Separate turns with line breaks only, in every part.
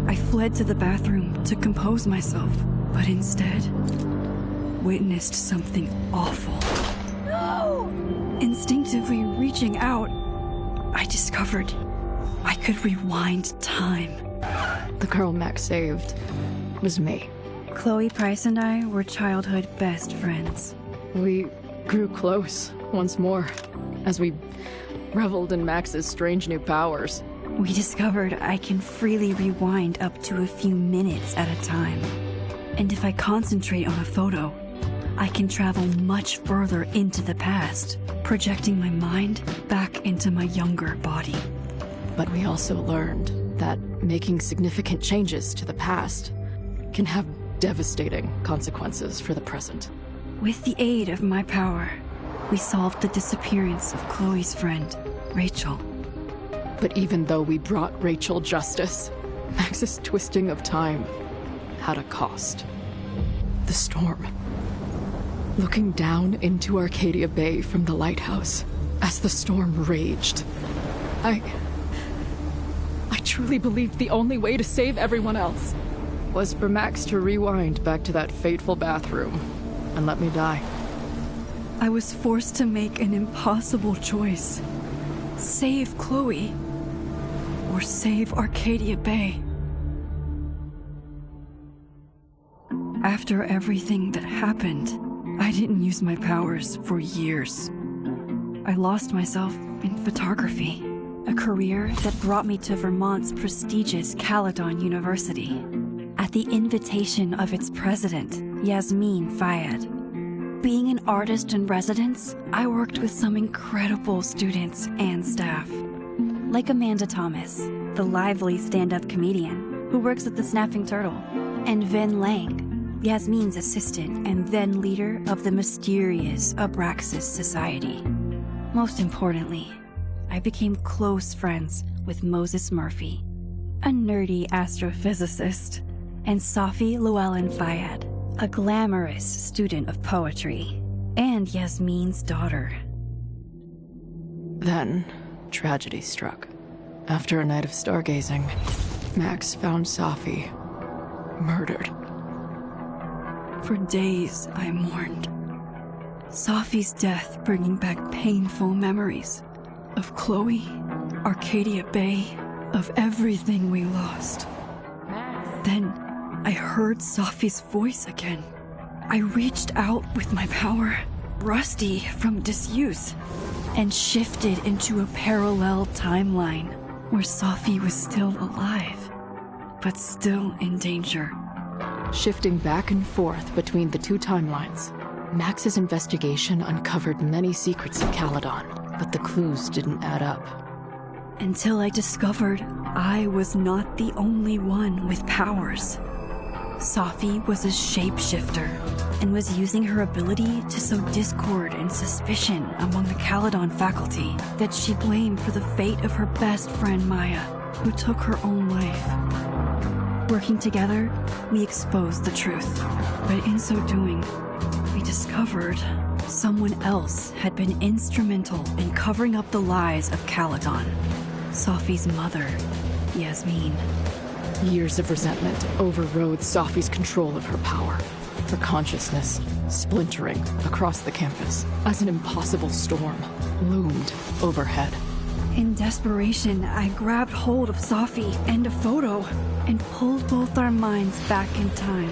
I fled to the bathroom to compose myself, but instead witnessed something awful. No! Instinctively reaching out, I discovered I could rewind time.
The girl Max saved was me.
Chloe Price and I were childhood best friends.
We grew close once more as we reveled in Max's strange new powers.
We discovered I can freely rewind up to a few minutes at a time. And if I concentrate on a photo, I can travel much further into the past, projecting my mind back into my younger body.
But we also learned that making significant changes to the past can have devastating consequences for the present.
With the aid of my power, we solved the disappearance of Chloe's friend, Rachel.
But even though we brought Rachel justice, Max's twisting of time had a cost. The storm. Looking down into Arcadia Bay from the lighthouse as the storm raged, I truly believed the only way to save everyone else was for Max to rewind back to that fateful bathroom and let me die.
I was forced to make an impossible choice. Save Chloe, or save Arcadia Bay. After everything that happened, I didn't use my powers for years. I lost myself in photography, a career that brought me to Vermont's prestigious Caledon University, at the invitation of its president, Yasmin Fayyad. Being an artist in residence, I worked with some incredible students and staff, like Amanda Thomas, the lively stand-up comedian who works at the Snapping Turtle, and Ven Lang, Yasmin's assistant and then leader of the mysterious Abraxas Society. Most importantly, I became close friends with Moses Murphy, a nerdy astrophysicist, and Safi Llewellyn Fayyad, a glamorous student of poetry, and Yasmin's daughter.
Then, tragedy struck. After a night of stargazing, Max found Safi murdered.
For days, I mourned. Safi's death bringing back painful memories of Chloe, Arcadia Bay, of everything we lost. Then, I heard Safi's voice again. I reached out with my power, rusty from disuse, and shifted into a parallel timeline where Safi was still alive, but still in danger.
Shifting back and forth between the two timelines, Max's investigation uncovered many secrets of Caledon, but the clues didn't add up.
Until I discovered I was not the only one with powers. Safi was a shapeshifter and was using her ability to sow discord and suspicion among the Caledon faculty that she blamed for the fate of her best friend Maya, who took her own life. Working together, we exposed the truth, but in so doing, we discovered someone else had been instrumental in covering up the lies of Caledon. Safi's mother, Yasmin.
Years of resentment overrode Safi's control of her power, her consciousness splintering across the campus as an impossible storm loomed overhead.
In desperation, I grabbed hold of Safi and a photo and pulled both our minds back in time.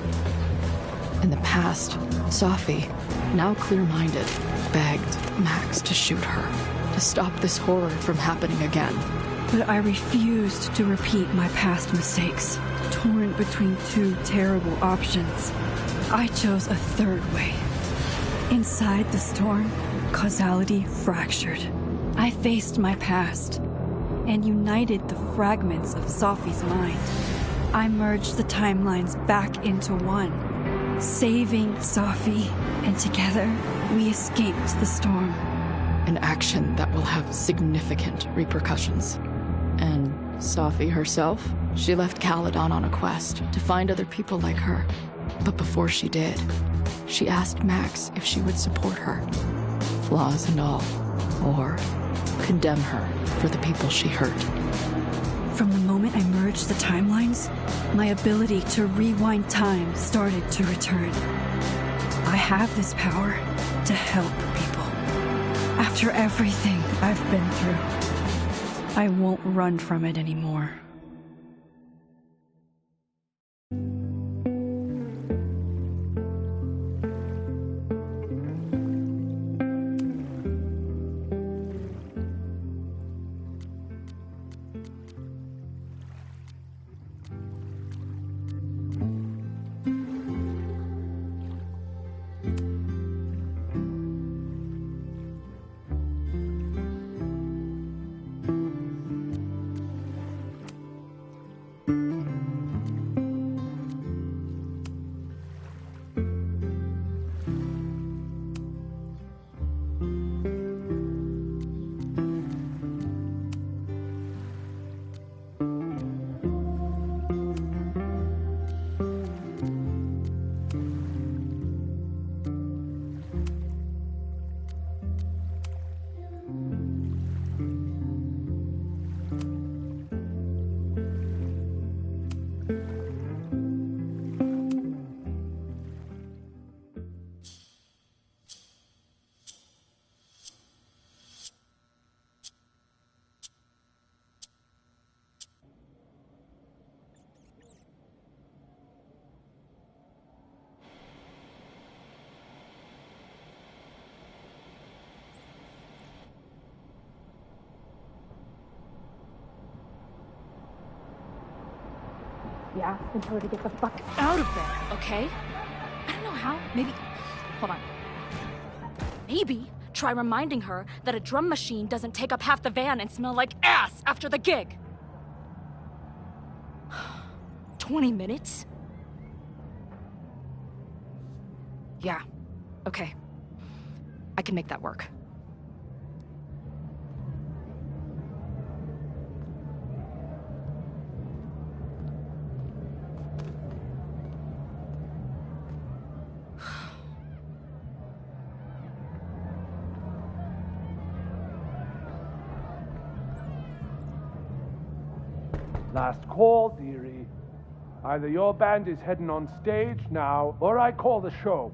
In the past, Safi, now clear-minded, begged Max to shoot her, to stop this horror from happening again.
But I refused to repeat my past mistakes, torn between two terrible options. I chose a third way. Inside the storm, causality fractured. I faced my past and united the fragments of Safi's mind. I merged the timelines back into one, saving Safi, and together we escaped the storm.
An action that will have significant repercussions. And Safi herself? She left Caledon on a quest to find other people like her. But before she did, she asked Max if she would support her, flaws and all, or condemn her for the people she hurt.
From the moment I merged merged the timelines, my ability to rewind time started to return. I have this power to help people. After everything I've been through, I won't run from it anymore.
Yeah, and tell her to get the fuck out of there, okay? I don't know how. Maybe... Hold on. Maybe try reminding her that a drum machine doesn't take up half the van and smell like ass after the gig. 20 minutes? Yeah. Okay. I can make that work.
Last call, dearie. Either your band is heading on stage now, or I call the show.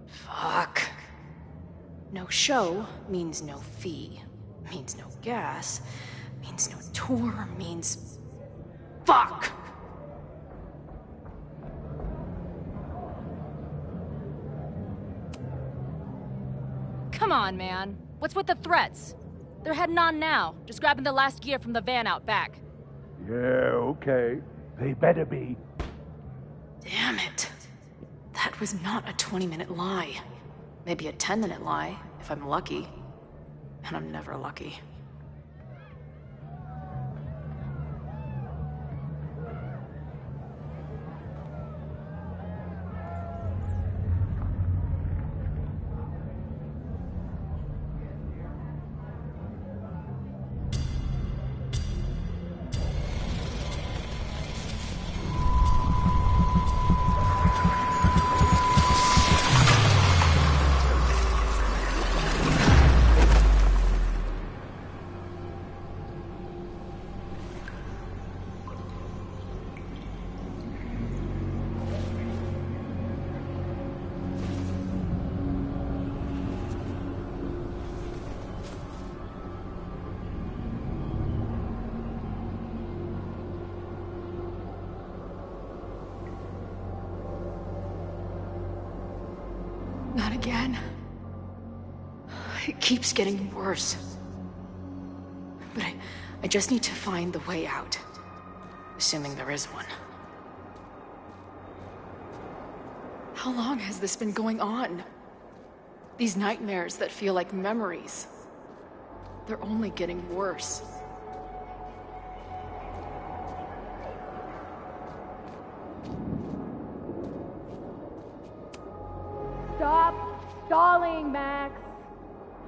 Fuck. No show means no fee. Means no gas. Means no tour. Means... Fuck! Come on, man. What's with the threats? They're heading on now, just grabbing the last gear from the van out back.
Yeah, okay. They better be.
Damn it. That was not a 20-minute lie. Maybe a 10-minute lie, if I'm lucky. And I'm never lucky. Not again. It keeps getting worse. But I just need to find the way out. Assuming there is one. How long has this been going on? These nightmares that feel like memories. They're only getting worse.
Stop stalling, Max.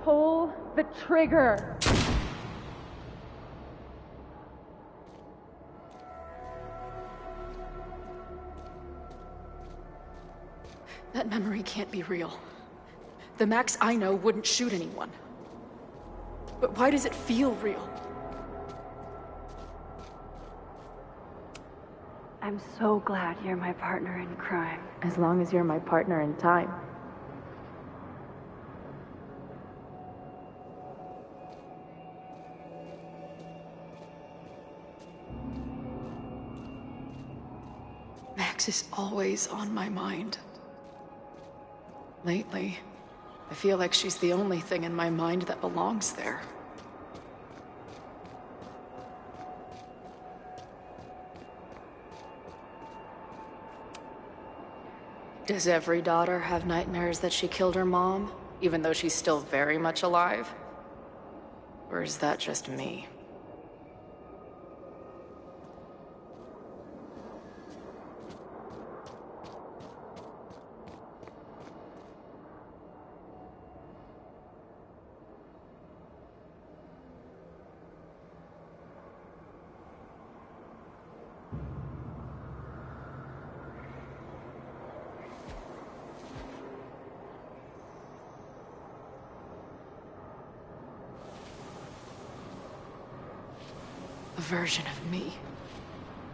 Pull the trigger.
That memory can't be real. The Max I know wouldn't shoot anyone. But why does it feel real?
I'm so glad you're my partner in crime.
As long as you're my partner in time. Max is always on my mind. Lately, I feel like she's the only thing in my mind that belongs there. Does every daughter have nightmares that she killed her mom, even though she's still very much alive? Or is that just me? A version of me.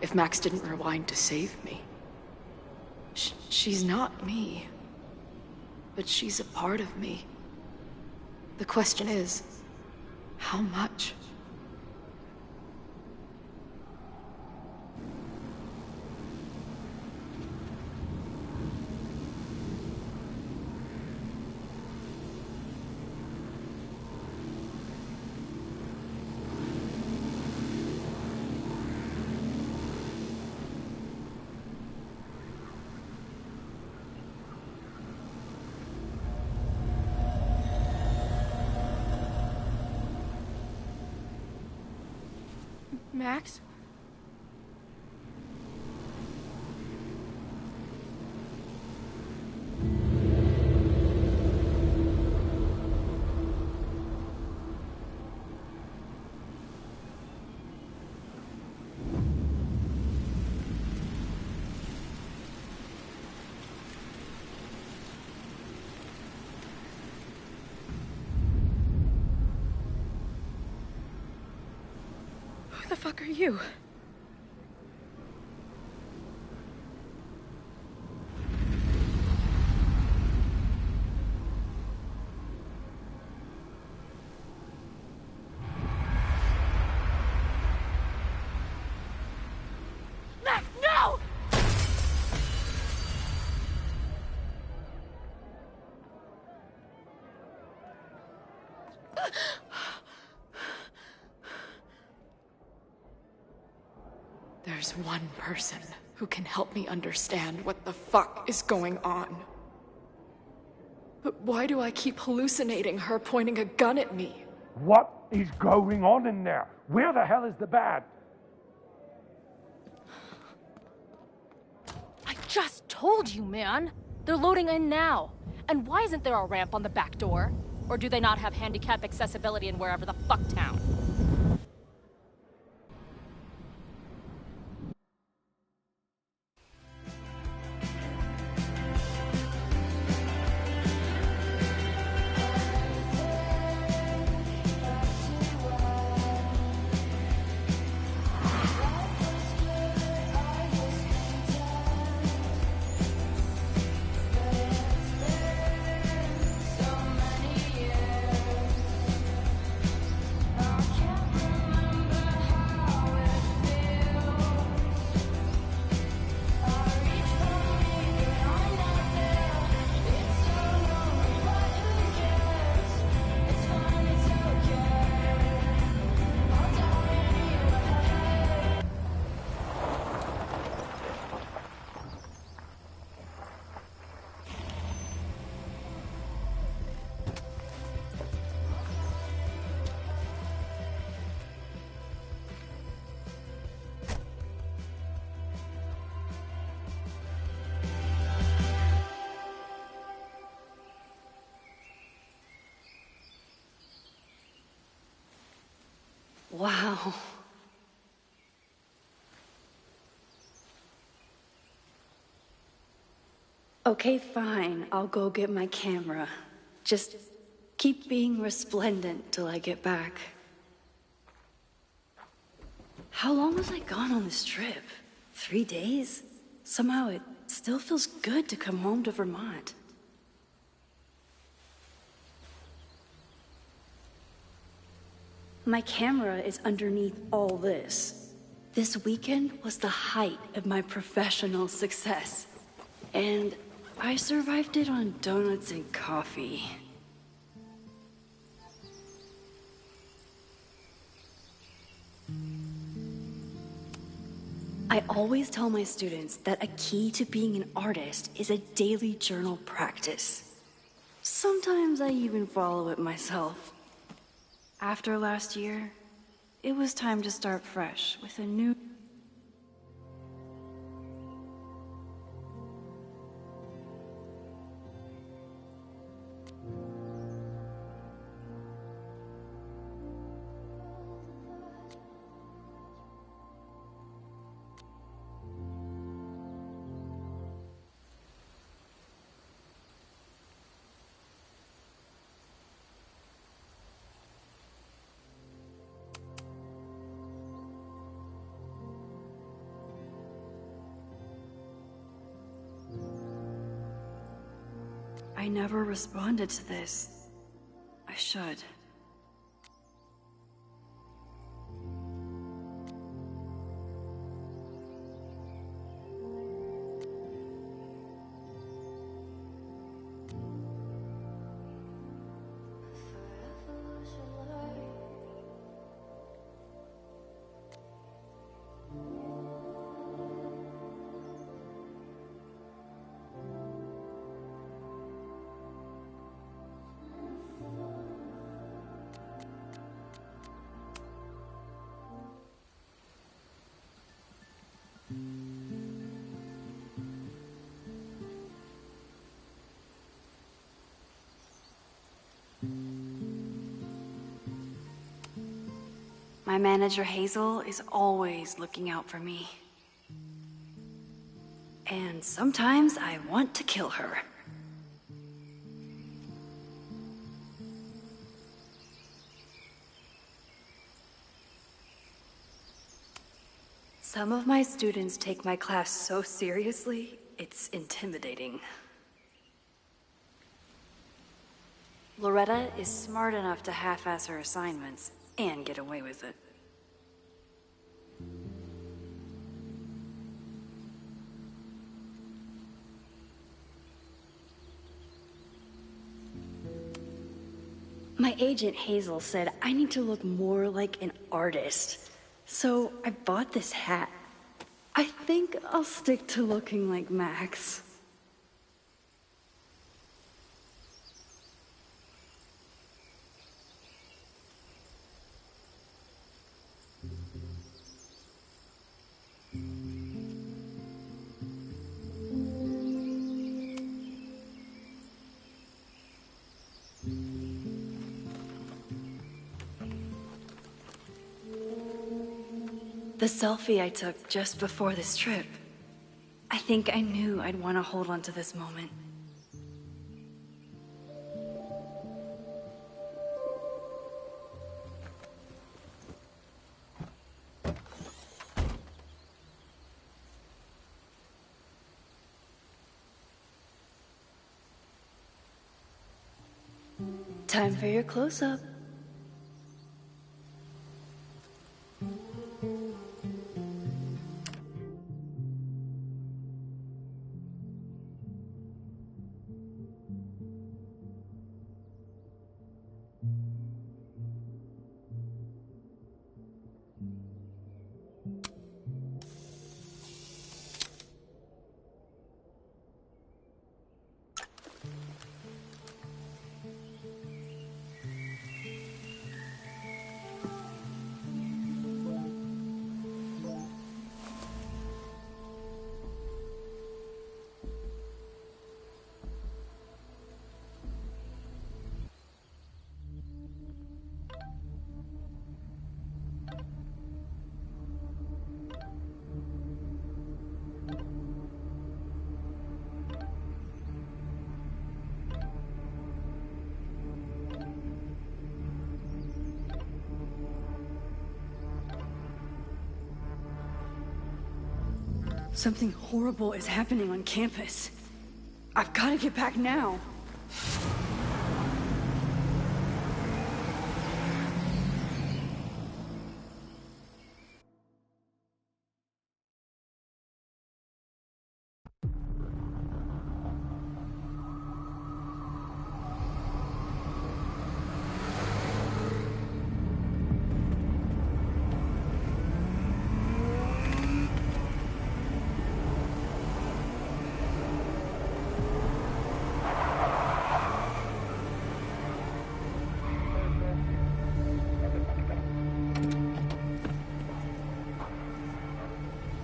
If Max didn't rewind to save me. She's not me. But she's a part of me. The question is, how much?
Max? Who the fuck are you? Max, no!
There's one person who can help me understand what the fuck is going on. But why do I keep hallucinating her pointing a gun at me?
What is going on in there? Where the hell is the band?
I just told you, man. They're loading in now. And why isn't there a ramp on the back door? Or do they not have handicap accessibility in wherever the fuck town?
Wow. Okay, fine. I'll go get my camera. Just keep being resplendent till I get back. How long was I gone on this trip? 3 days? Somehow it still feels good to come home to Vermont. My camera is underneath all this. This weekend was the height of my professional success. And I survived it on donuts and coffee. I always tell my students that a key to being an artist is a daily journal practice. Sometimes I even follow it myself. After last year, it was time to start fresh with a new... I never responded to this. I should. My manager Hazel is always looking out for me. And sometimes I want to kill her. Some of my students take my class so seriously, it's intimidating. Loretta is smart enough to half-ass her assignments and get away with it. My agent Hazel said I need to look more like an artist. So I bought this hat. I think I'll stick to looking like Max. The selfie I took just before this trip. I think I knew I'd want to hold on to this moment. Time for your close-up. Something horrible is happening on campus. I've got to get back now.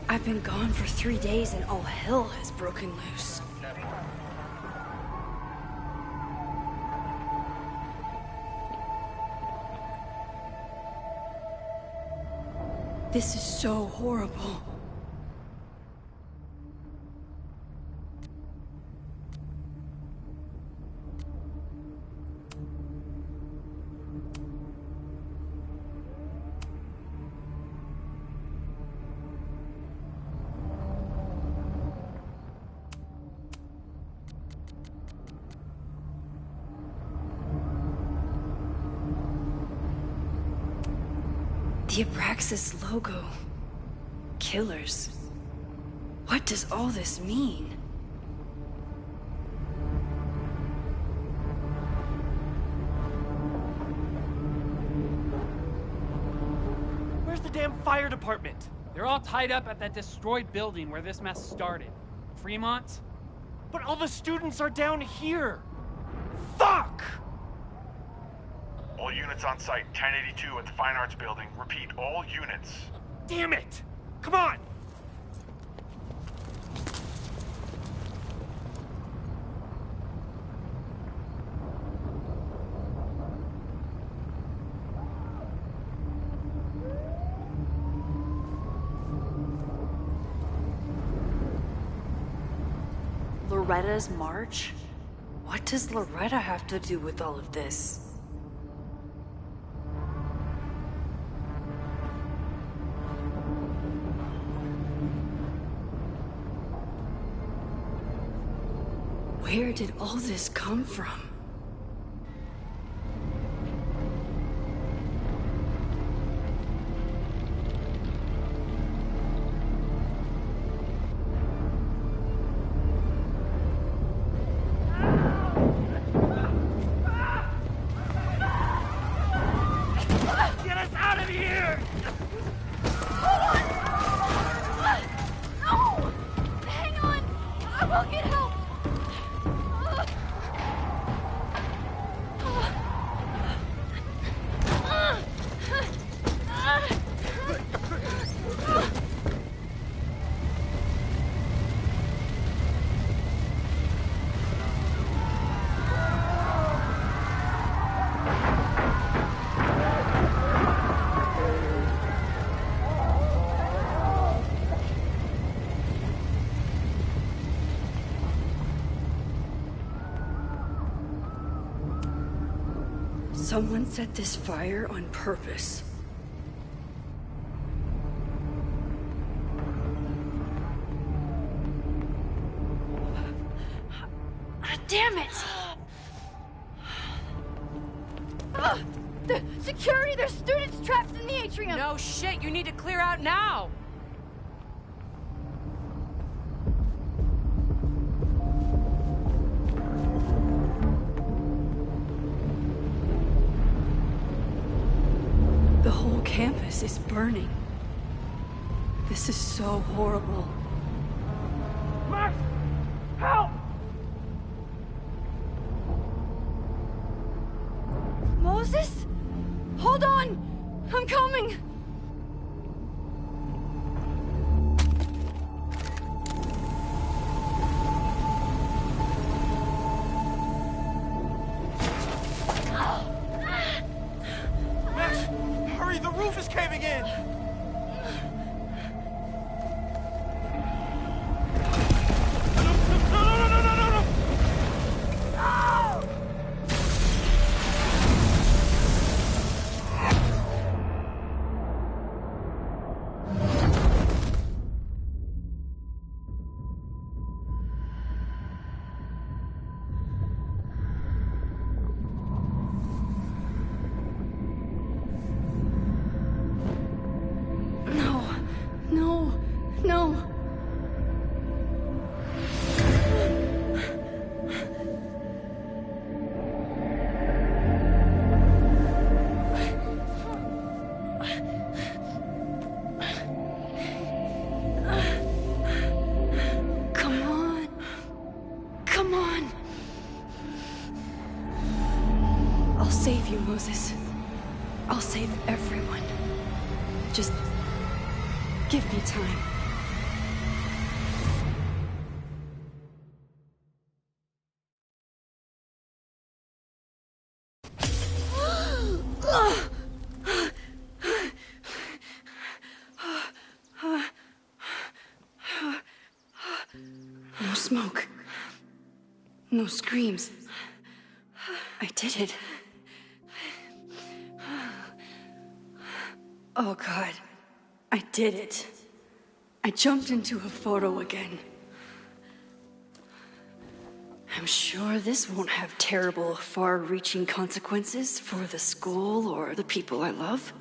I've been gone for 3 days and all hell has broken loose. This is so horrible. The Abraxas logo. Killers. What does all this mean?
Where's the damn fire department?
They're all tied up at that destroyed building where this mess started. Fremont?
But all the students are down here! Fuck!
All units on site, 1082 at the Fine Arts Building. Repeat, all units.
Damn it! Come on!
Loretta's march? What does Loretta have to do with all of this? Where did all this come from?
Get us out of here!
No! Hang on! I will get help!
Someone set this fire on purpose.
Damn it! The security, there's students trapped in the atrium!
No shit, you need to clear out now!
The whole campus is burning. This is so horrible.
Max! Help!
Moses? Hold on! I'm coming!
Max, hurry, the roof is caving in! No!
save you, Moses. I'll save everyone. Just give me time. No smoke. No screams. I did it. Oh God, I did it. I jumped into a photo again. I'm sure this won't have terrible, far-reaching consequences for the school or the people I love.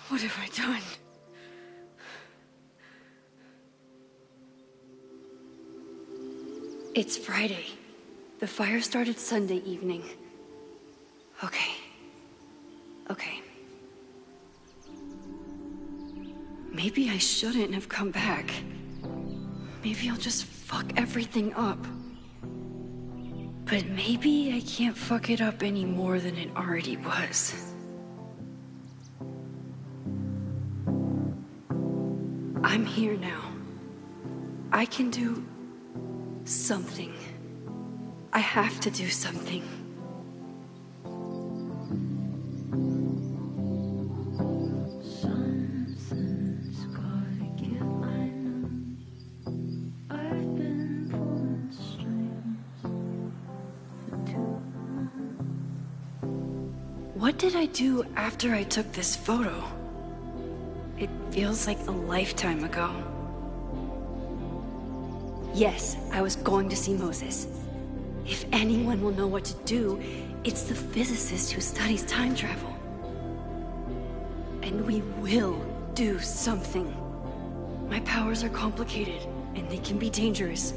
What have I done? It's Friday. The fire started Sunday evening. Okay. Maybe I shouldn't have come back. Maybe I'll just fuck everything up. But maybe I can't fuck it up any more than it already was. I'm here now. I can do something. I have to do something. What did I do after I took this photo? It feels like a lifetime ago. Yes, I was going to see Moses. If anyone will know what to do, it's the physicist who studies time travel. And we will do something. My powers are complicated, and they can be dangerous.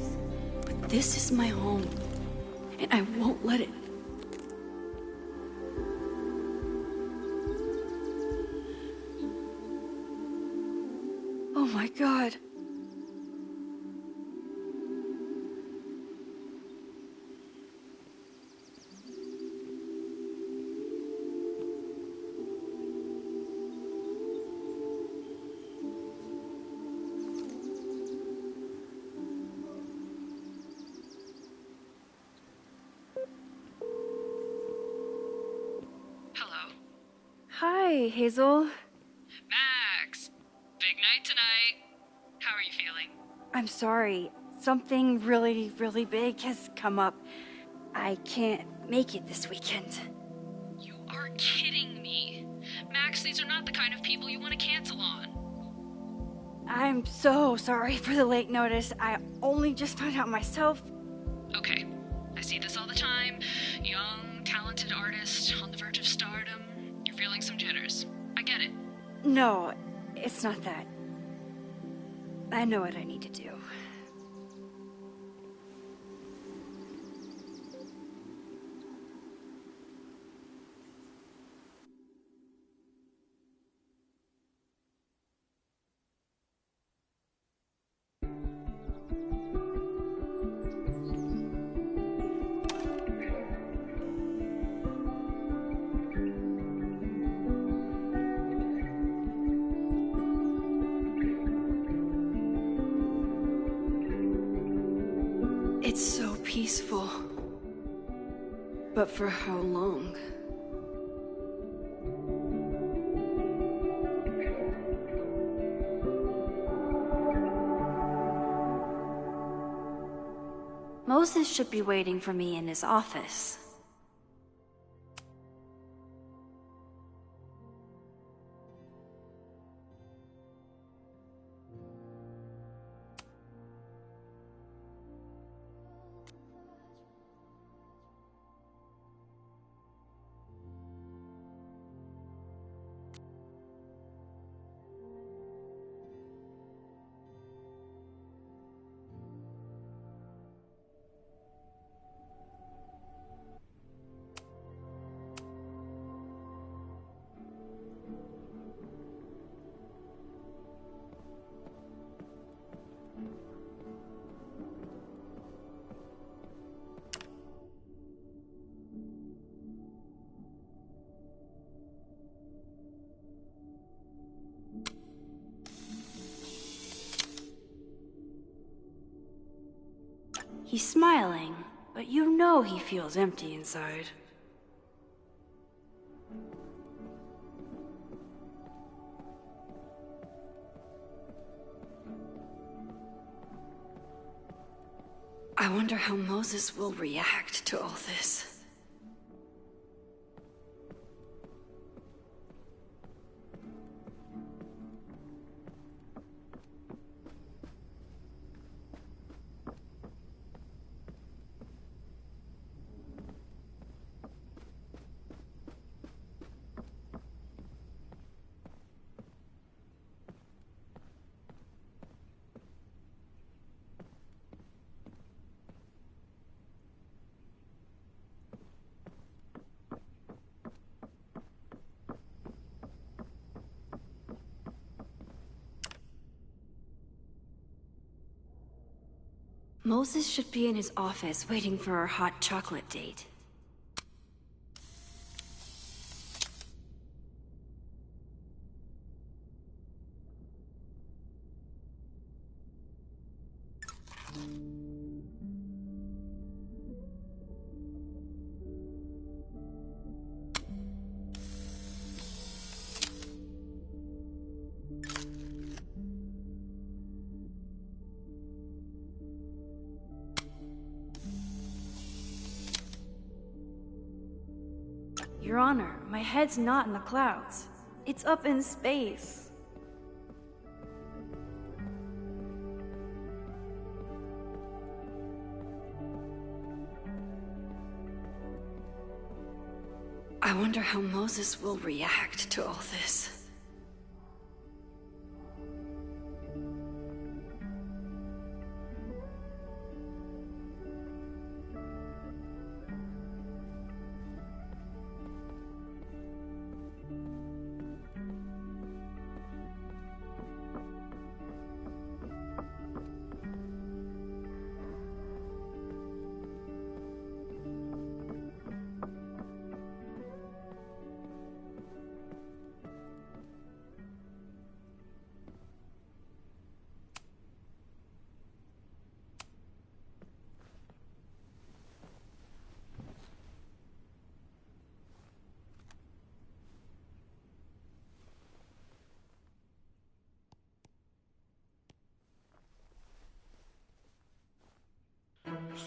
But this is my home, and I won't let it. Oh my God.
Hello.
Hi, Hazel.
Max! Big night tonight. How are you feeling?
I'm sorry. Something really, really big has come up. I can't make it this weekend.
You are kidding me. Max, these are not the kind of people you want to cancel on.
I'm so sorry for the late notice. I only just found out myself.
Okay. I see this all the time. Young, talented artist on the verge of stardom. You're feeling some jitters. I get it.
No, it's not that. I know what I need to do. It's so peaceful. But for how long? Moses should be waiting for me in his office.
He's smiling, but you know he feels empty inside. I wonder how Moses will react to all this. Moses should be in his office waiting for our hot chocolate date. Your Honor, my head's not in the clouds. It's up in space. I wonder how Moses will react to all this.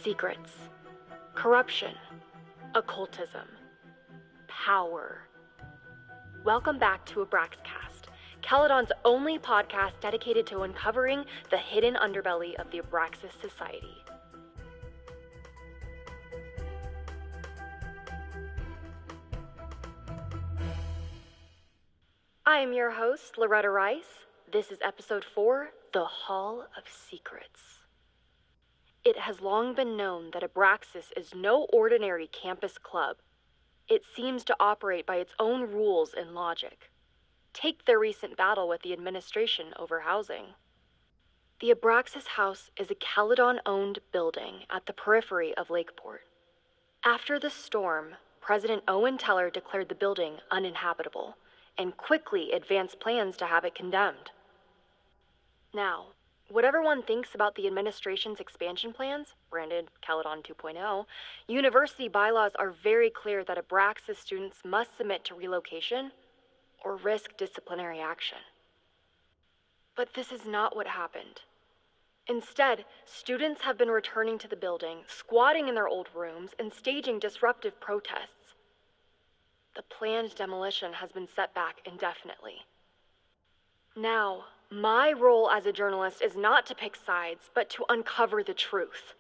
Secrets, corruption, occultism, power. Welcome back to Abraxcast, Caledon's only podcast dedicated to uncovering the hidden underbelly of the Abraxas Society. I am your host, Loretta Rice. This is episode 4, The Hall of Secrets. It has long been known that Abraxas is no ordinary campus club. It seems to operate by its own rules and logic. Take their recent battle with the administration over housing. The Abraxas House is a Caledon-owned building at the periphery of Lakeport. After the storm, President Owen Teller declared the building uninhabitable and quickly advanced plans to have it condemned. Now, whatever one thinks about the administration's expansion plans, branded Caledon 2.0, university bylaws are very clear that Abraxas students must submit to relocation or risk disciplinary action. But this is not what happened. Instead, students have been returning to the building, squatting in their old rooms, and staging disruptive protests. The planned demolition has been set back indefinitely. Now, my role as a journalist is not to pick sides, but to uncover the truth.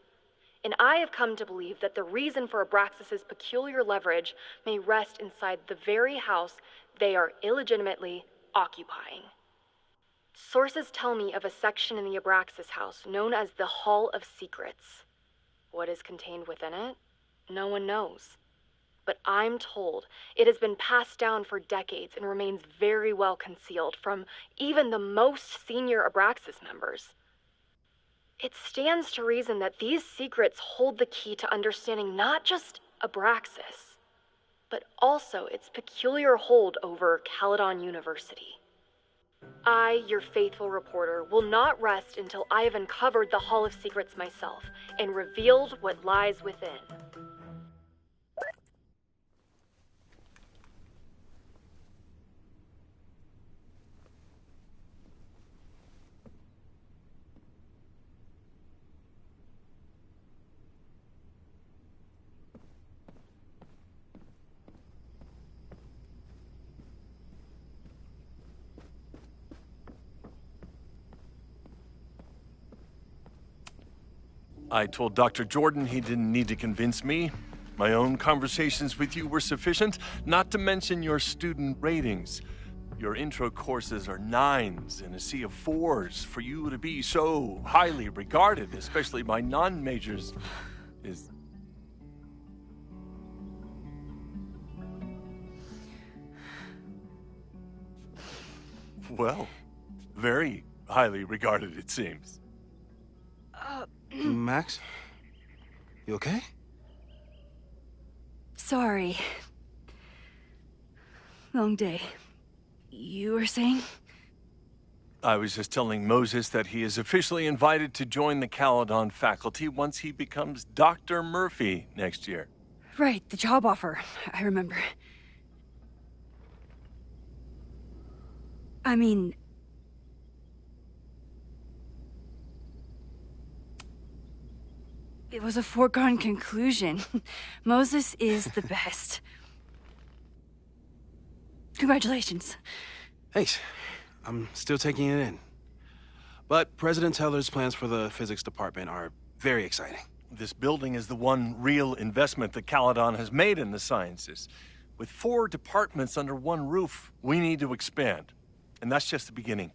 And I have come to believe that the reason for Abraxas's peculiar leverage may rest inside the very house they are illegitimately occupying. Sources tell me of a section in the Abraxas house known as the Hall of Secrets. What is contained within it? No one knows. But I'm told it has been passed down for decades and remains very well concealed from even the most senior Abraxas members. It stands to reason that these secrets hold the key to understanding not just Abraxas, but also its peculiar hold over Caledon University. I, your faithful reporter, will not rest until I have uncovered the Hall of Secrets myself and revealed what lies within.
I told Dr. Jordan he didn't need to convince me. My own conversations with you were sufficient, not to mention your student ratings. Your intro courses are 9s in a sea of 4s. For you to be so highly regarded, especially by non-majors, is... well, very highly regarded, it seems.
Max? You okay?
Sorry. Long day. You were saying?
I was just telling Moses that he is officially invited to join the Caledon faculty once he becomes Dr. Murphy next year.
Right, the job offer. I remember. I mean... it was a foregone conclusion. Moses is the best. Congratulations.
Thanks. I'm still taking it in. But President Teller's plans for the physics department are very exciting.
This building is the one real investment that Caledon has made in the sciences. With 4 departments under one roof, we need to expand. And that's just the beginning.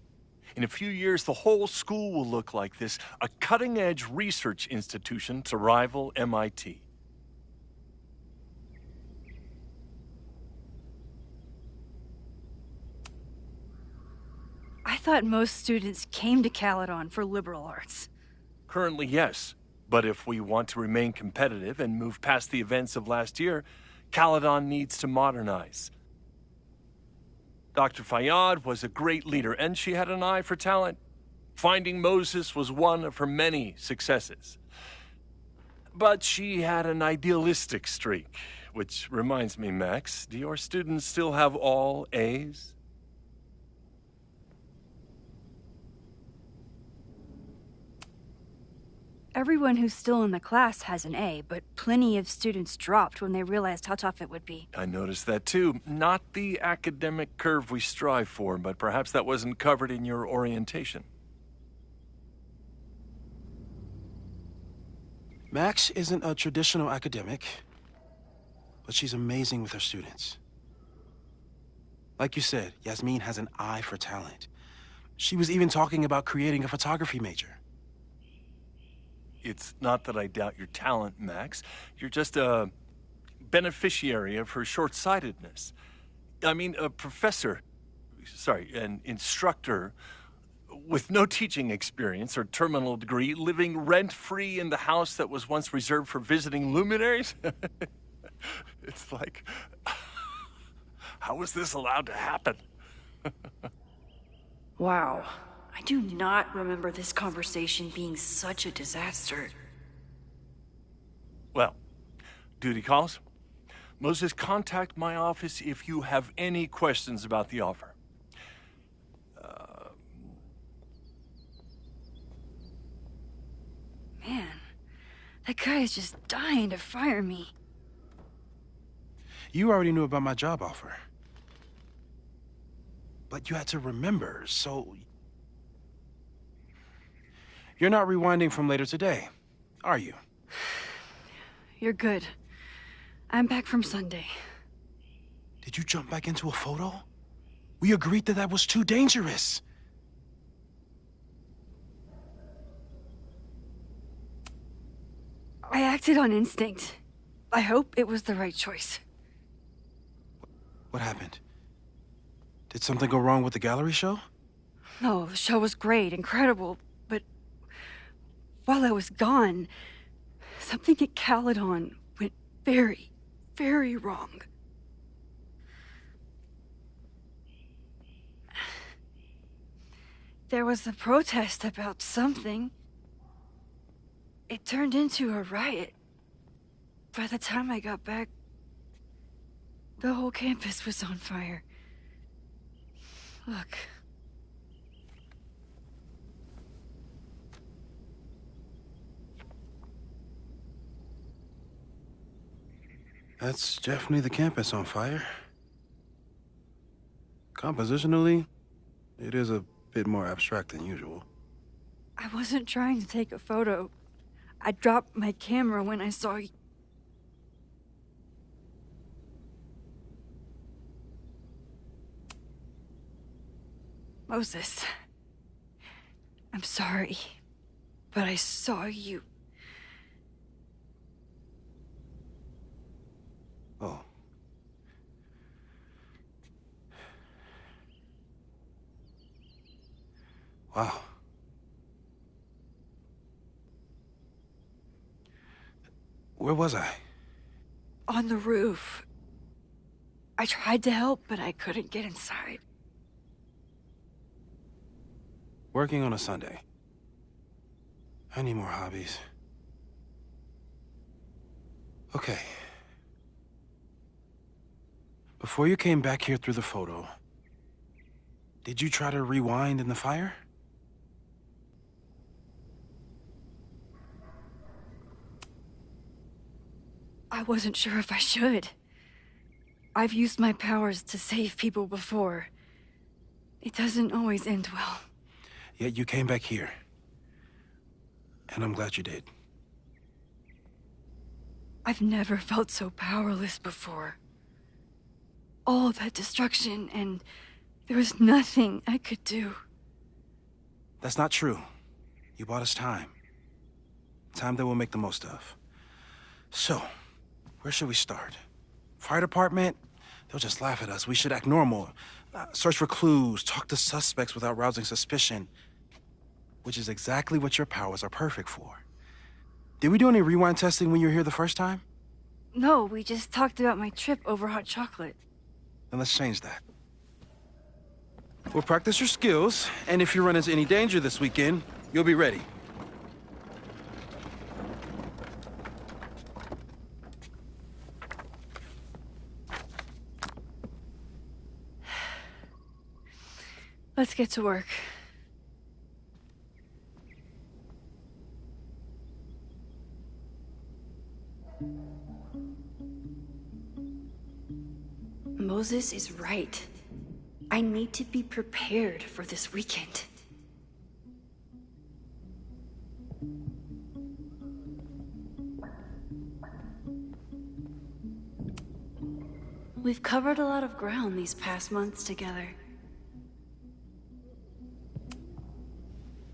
In a few years, the whole school will look like this, a cutting-edge research institution to rival MIT.
I thought most students came to Caledon for liberal arts.
Currently, yes. But if we want to remain competitive and move past the events of last year, Caledon needs to modernize. Dr. Fayyad was a great leader, and she had an eye for talent. Finding Moses was one of her many successes. But she had an idealistic streak, which reminds me, Max, do your students still have all A's?
Everyone who's still in the class has an A, but plenty of students dropped when they realized how tough it would be.
I noticed that too. Not the academic curve we strive for, but perhaps that wasn't covered in your orientation.
Max isn't a traditional academic, but she's amazing with her students. Like you said, Yasmin has an eye for talent. She was even talking about creating a photography major.
It's not that I doubt your talent, Max. You're just a beneficiary of her short-sightedness. I mean, a professor, an instructor with no teaching experience or terminal degree, living rent-free in the house that was once reserved for visiting luminaries? It's like, how was this allowed to happen?
Wow. I do not remember this conversation being such a disaster.
Well, duty calls. Moses, contact my office if you have any questions about the offer.
Man, that guy is just dying to fire me.
You already knew about my job offer. But you had to remember, so... You're not rewinding from later today, are you?
You're good. I'm back from Sunday.
Did you jump back into a photo? We agreed that was too dangerous.
I acted on instinct. I hope it was the right choice.
What happened? Did something go wrong with the gallery show?
No, the show was great, incredible, but while I was gone, something at Caledon went very, very wrong. There was a protest about something. It turned into a riot. By the time I got back, the whole campus was on fire. Look.
That's definitely the campus on fire. Compositionally, it is a bit more abstract than usual.
I wasn't trying to take a photo. I dropped my camera when I saw you. Moses, I'm sorry, but I saw you.
Oh. Wow. Where was I?
On the roof. I tried to help, but I couldn't get inside.
Working on a Sunday. I need more hobbies. Okay. Before you came back here through the photo, did you try to rewind in the fire?
I wasn't sure if I should. I've used my powers to save people before. It doesn't always end well.
Yet you came back here. And I'm glad you did.
I've never felt so powerless before. All that destruction, and there was nothing I could do.
That's not true. You bought us time. Time that we'll make the most of. So, where should we start? Fire department? They'll just laugh at us. We should act normal. Search for clues, talk to suspects without rousing suspicion. Which is exactly what your powers are perfect for. Did we do any rewind testing when you were here the first time?
No, we just talked about my trip over hot chocolate.
Then let's change that. We'll practice your skills, and if you run into any danger this weekend, you'll be ready.
Let's get to work. Moses is right. I need to be prepared for this weekend. We've covered a lot of ground these past months together.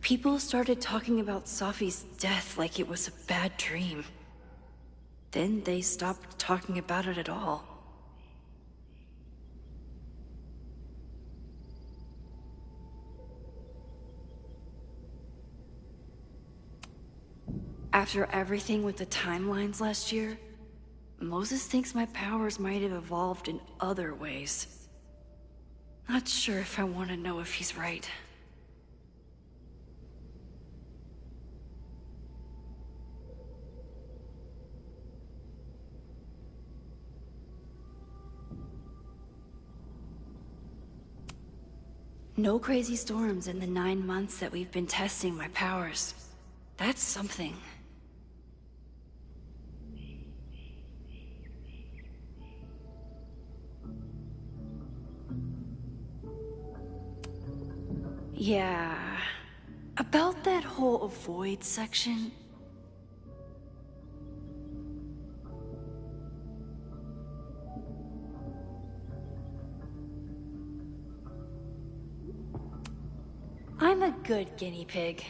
People started talking about Safi's death like it was a bad dream. Then they stopped talking about it at all. After everything with the timelines last year, Moses thinks my powers might have evolved in other ways. Not sure if I want to know if he's right. No crazy storms in the 9 months that we've been testing my powers. That's something. Yeah, about that whole avoid section. I'm a good guinea pig.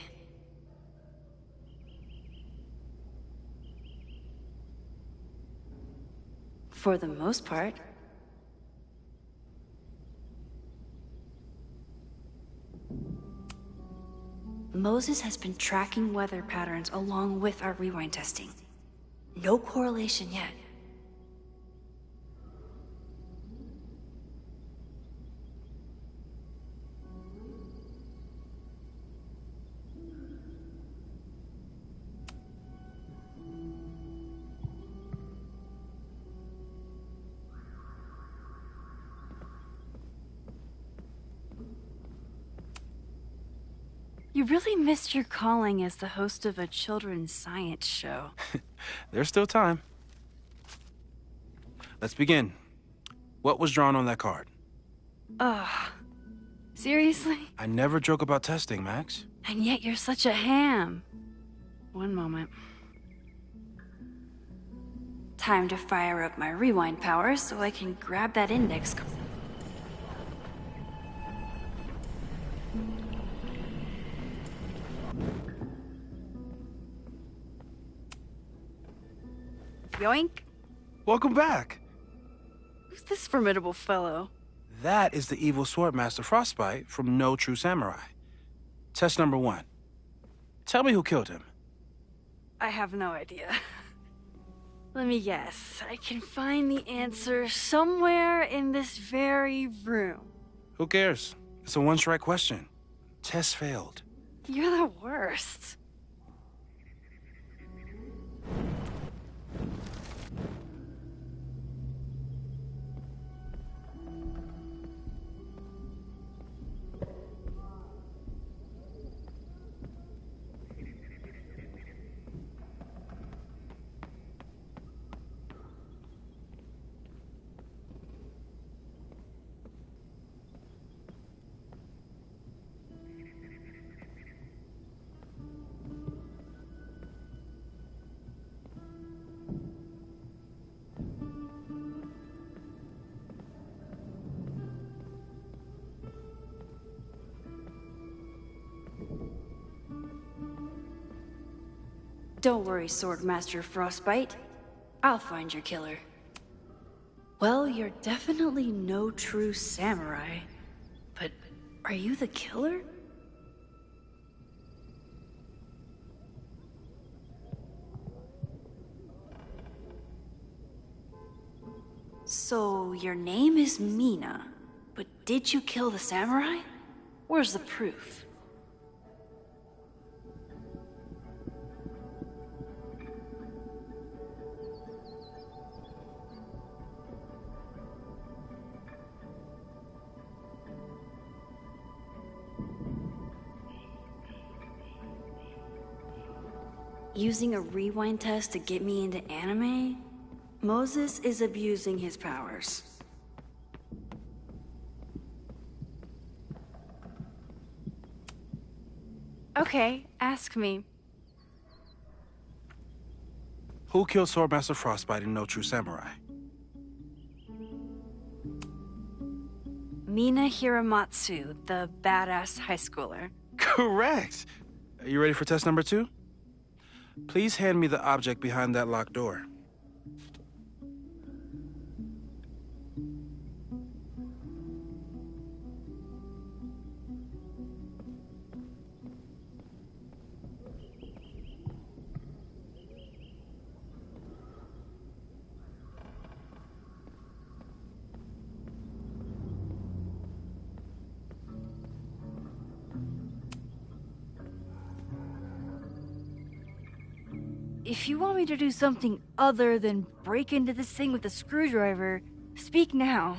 For the most part. Moses has been tracking weather patterns along with our rewind testing. No correlation yet. You really missed your calling as the host of a children's science show.
There's still time. Let's begin. What was drawn on that card?
Ugh. Seriously?
I never joke about testing, Max.
And yet you're such a ham. One moment. Time to fire up my rewind powers so I can grab that index. Yoink.
Welcome back.
Who's this formidable fellow?
That is the evil Swordmaster Frostbite from No True Samurai. Test number 1. Tell me who killed him.
I have no idea. Let me guess. I can find the answer somewhere in this very room.
Who cares? It's a one-strike question. Test failed.
You're the worst. Don't worry, Swordmaster Frostbite. I'll find your killer. Well, you're definitely no true samurai. But are you the killer? So, your name is Mina, but did you kill the samurai? Where's the proof? Using a rewind test to get me into anime? Moses is abusing his powers. Okay, ask me.
Who killed Swordmaster Frostbite in No True Samurai?
Mina Hiramatsu, the badass high schooler.
Correct! Are you ready for test number 2? Please hand me the object behind that locked door.
If you want me to do something other than break into this thing with a screwdriver, speak now.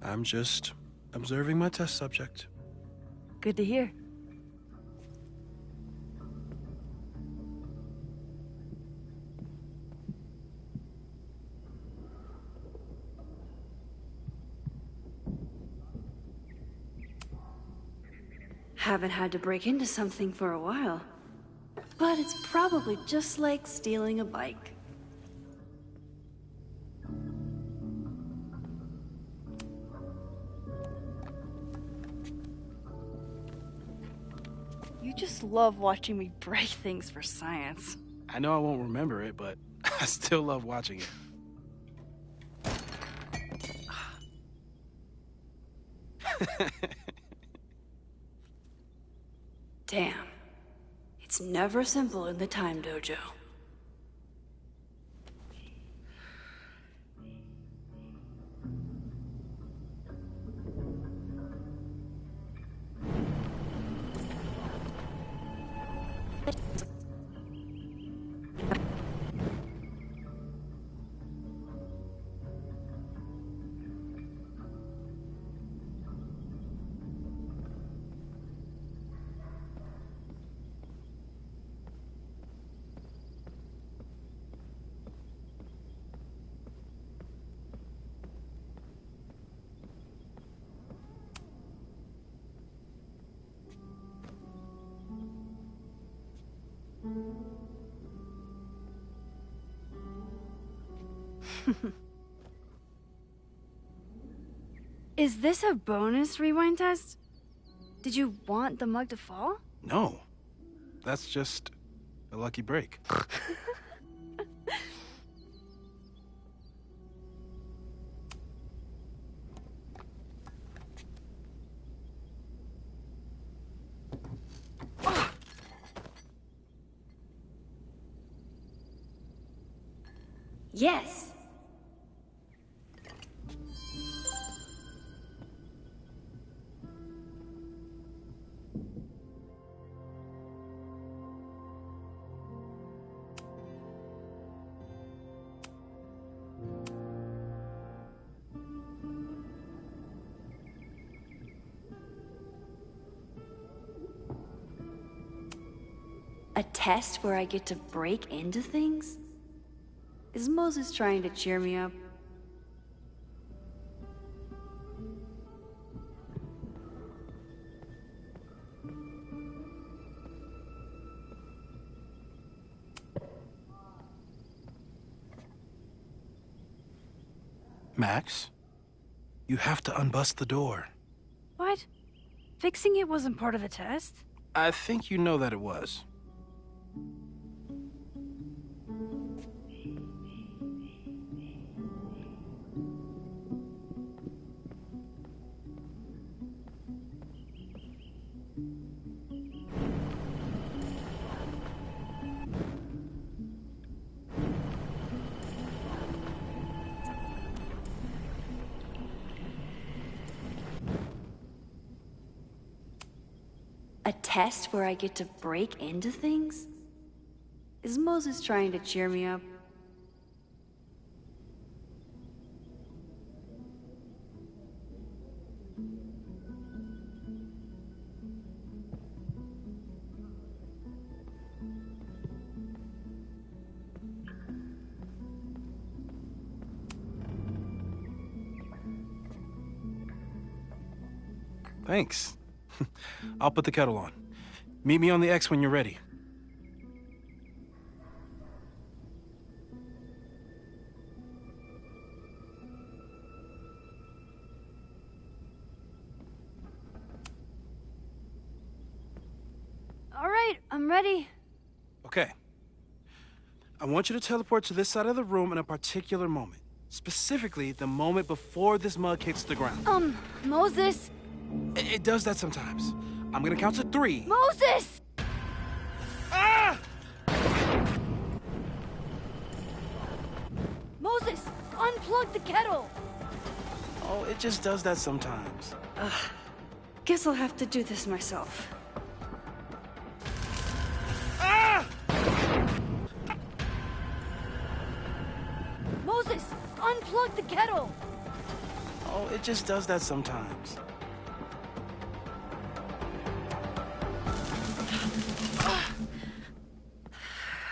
I'm just observing my test subject.
Good to hear. Haven't had to break into something for a while. But it's probably just like stealing a bike. You just love watching me break things for science.
I know I won't remember it, but I still love watching it.
Damn. It's never simple in the Time Dojo.
Is this a bonus rewind test? Did you want the mug to fall?
No. That's just a lucky break.
Yes. A test where I get to break into things? Is Moses trying to cheer me up?
Max, you have to unbust the door.
What? Fixing it wasn't part of the test?
I think you know that it was.
A test where I get to break into things? Is Moses trying to cheer me up?
Thanks. I'll put the kettle on. Meet me on the X when you're ready.
All right, I'm ready.
Okay. I want you to teleport to this side of the room in a particular moment. Specifically, the moment before this mug hits the ground.
Moses!
It does that sometimes. I'm gonna count to 3.
Moses!
Ah!
Moses, unplug the kettle!
Oh, it just does that sometimes.
Guess I'll have to do this myself.
Ah!
Moses, unplug the kettle!
Oh, it just does that sometimes.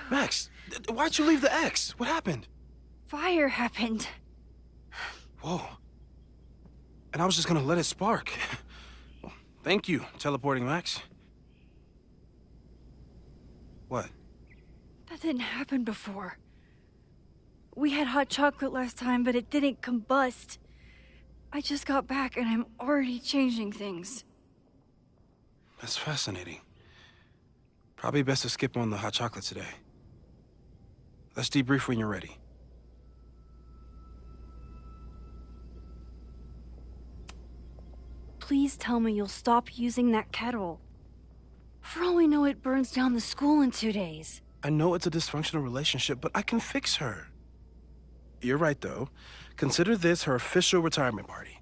Max, why'd you leave the X? What happened?
Fire happened.
Whoa. And I was just gonna let it spark. Well, thank you, teleporting Max. What?
That didn't happen before. We had hot chocolate last time, but it didn't combust. I just got back and I'm already changing things.
That's fascinating. Probably best to skip on the hot chocolate today. Let's debrief when you're ready.
Please tell me you'll stop using that kettle. For all we know, it burns down the school in 2 days.
I know it's a dysfunctional relationship, but I can fix her. You're right, though. Consider this her official retirement party.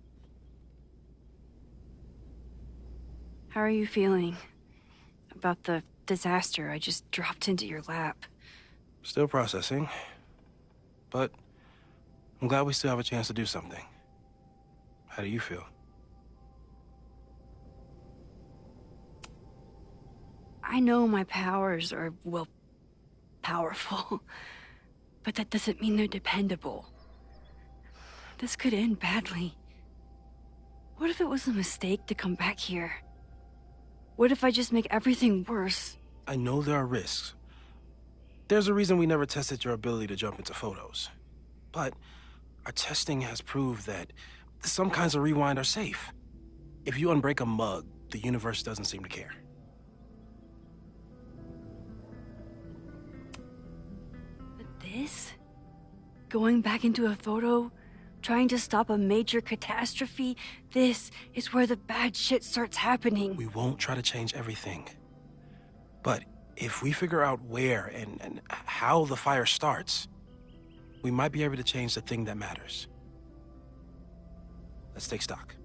How are you feeling about the disaster I just dropped into your lap?
Still processing. But I'm glad we still have a chance to do something. How do you feel?
I know my powers are, well, powerful. But that doesn't mean they're dependable. This could end badly. What if it was a mistake to come back here? What if I just make everything worse?
I know there are risks. There's a reason we never tested your ability to jump into photos. But Our testing has proved that some kinds of rewind are safe. If you unbreak a mug, the universe doesn't seem to care.
But this? Going back into a photo? Trying to stop a major catastrophe? This is where the bad shit starts happening.
We won't try to change everything. But if we figure out where and how the fire starts, we might be able to change the thing that matters. Let's take stock.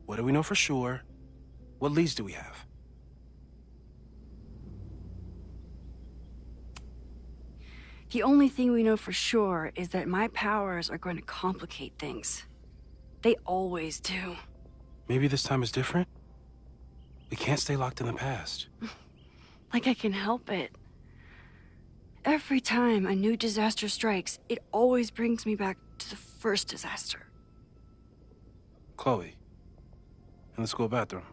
What do we know for sure? What leads do we have?
The only thing we know for sure is that my powers are going to complicate things. They always do.
Maybe this time is different? We can't stay locked in the past.
Like I can help it. Every time a new disaster strikes, it always brings me back to the first disaster.
Chloe, in the school bathroom.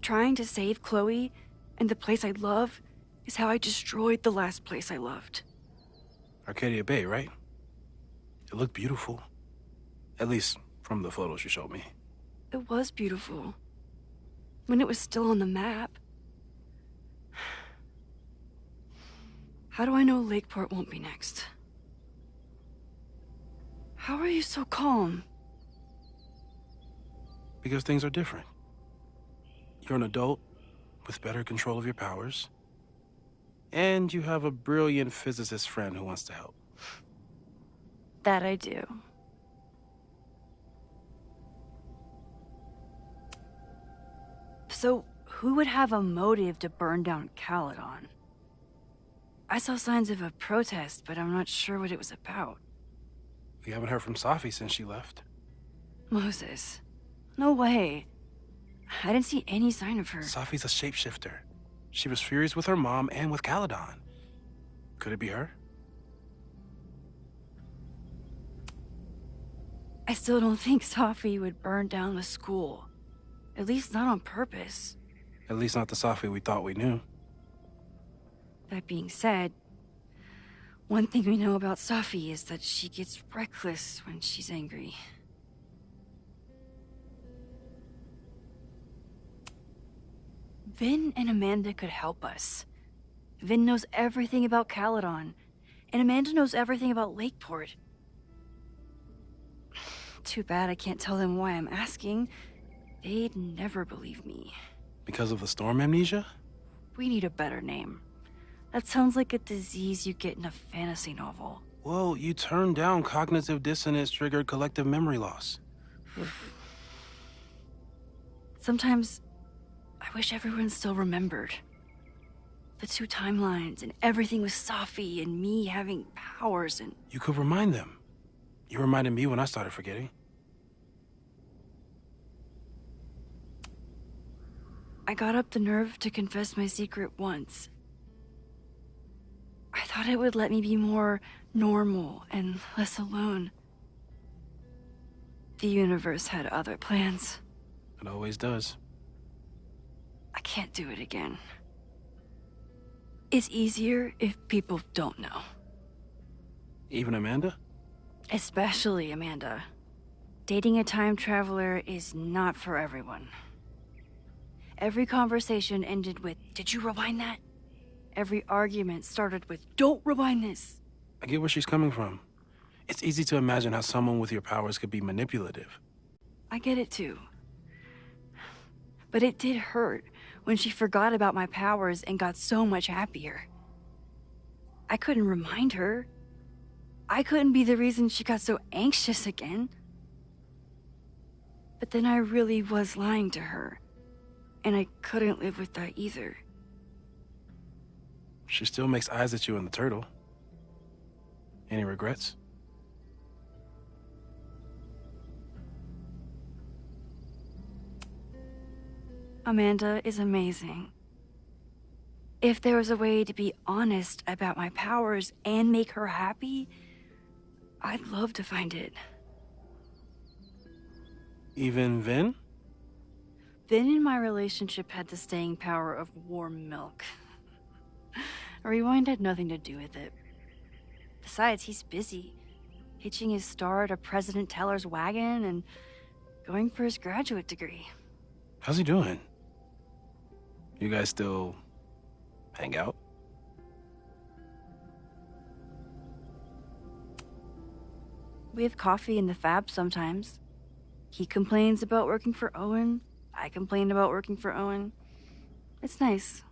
Trying to save Chloe and the place I love is how I destroyed the last place I loved.
Arcadia Bay, right? It looked beautiful. At least from the photos you showed me.
It was beautiful. When it was still on the map. How do I know Lakeport won't be next? How are you so calm?
Because things are different. You're an adult with better control of your powers. And you have a brilliant physicist friend who wants to help.
That I do. So, who would have a motive to burn down Caledon? I saw signs of a protest, but I'm not sure what it was about.
We haven't heard from Safi since she left.
Moses. No way. I didn't see any sign of her.
Safi's a shapeshifter. She was furious with her mom and with Caledon. Could it be her?
I still don't think Safi would burn down the school. At least not on purpose.
At least not the Safi we thought we knew.
That being said, one thing we know about Safi is that she gets reckless when she's angry. Vin and Amanda could help us. Vin knows everything about Caledon, and Amanda knows everything about Lakeport. Too bad I can't tell them why I'm asking. They'd never believe me.
Because of the storm amnesia?
We need a better name. That sounds like a disease you get in a fantasy novel.
Well, you turned down cognitive dissonance triggered collective memory loss.
Sometimes, I wish everyone still remembered. The two timelines and everything with Safi and me having powers and...
You could remind them. You reminded me when I started forgetting.
I got up the nerve to confess my secret once. I thought it would let me be more normal and less alone. The universe had other plans.
It always does.
I can't do it again. It's easier if people don't know.
Even Amanda?
Especially Amanda. Dating a time traveler is not for everyone. Every conversation ended with, "Did you rewind that?" Every argument started with, "Don't rewind this."
I get where she's coming from. It's easy to imagine how someone with your powers could be manipulative.
I get it too. But it did hurt when she forgot about my powers and got so much happier. I couldn't remind her. I couldn't be the reason she got so anxious again. But then I really was lying to her. And I couldn't live with that either.
She still makes eyes at you and the turtle. Any regrets?
Amanda is amazing. If there was a way to be honest about my powers and make her happy, I'd love to find it.
Even Vin?
Vin in my relationship had the staying power of warm milk. Rewind had nothing to do with it. Besides, he's busy. hitching his star to President Teller's wagon and going for his graduate degree.
How's he doing? You guys still hang out?
We have coffee in the Fab sometimes. He complains about working for Owen. I complain about working for Owen. It's nice.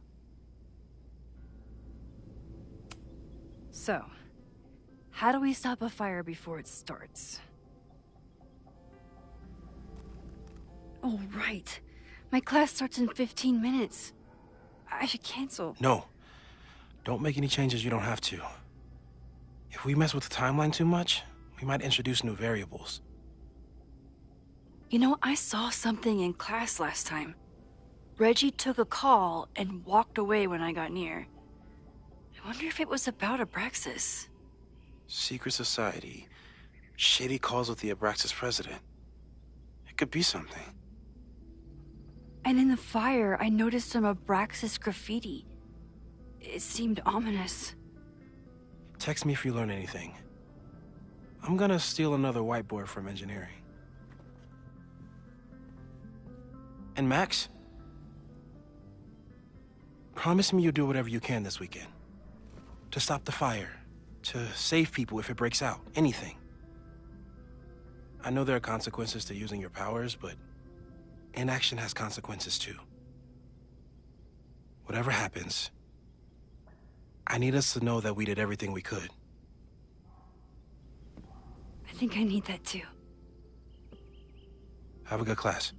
So, how do we stop a fire before it starts? Oh, right. My class starts in 15 minutes. I should cancel.
No. Don't make any changes you don't have to. If we mess with the timeline too much, we might introduce new variables.
You know, I saw something in class last time. Reggie took a call and walked away when I got near. I wonder if it was about Abraxas.
Secret society. Shady calls with the Abraxas president. It could be something.
And in the fire, I noticed some Abraxas graffiti. It seemed ominous.
Text me if you learn anything. I'm gonna steal another whiteboard from engineering. And Max? Promise me you'll do whatever you can this weekend. To stop the fire. To save people if it breaks out. Anything. I know there are consequences to using your powers, but inaction has consequences too. Whatever happens, I need us to know that we did everything we could.
I think I need that too.
Have a good class.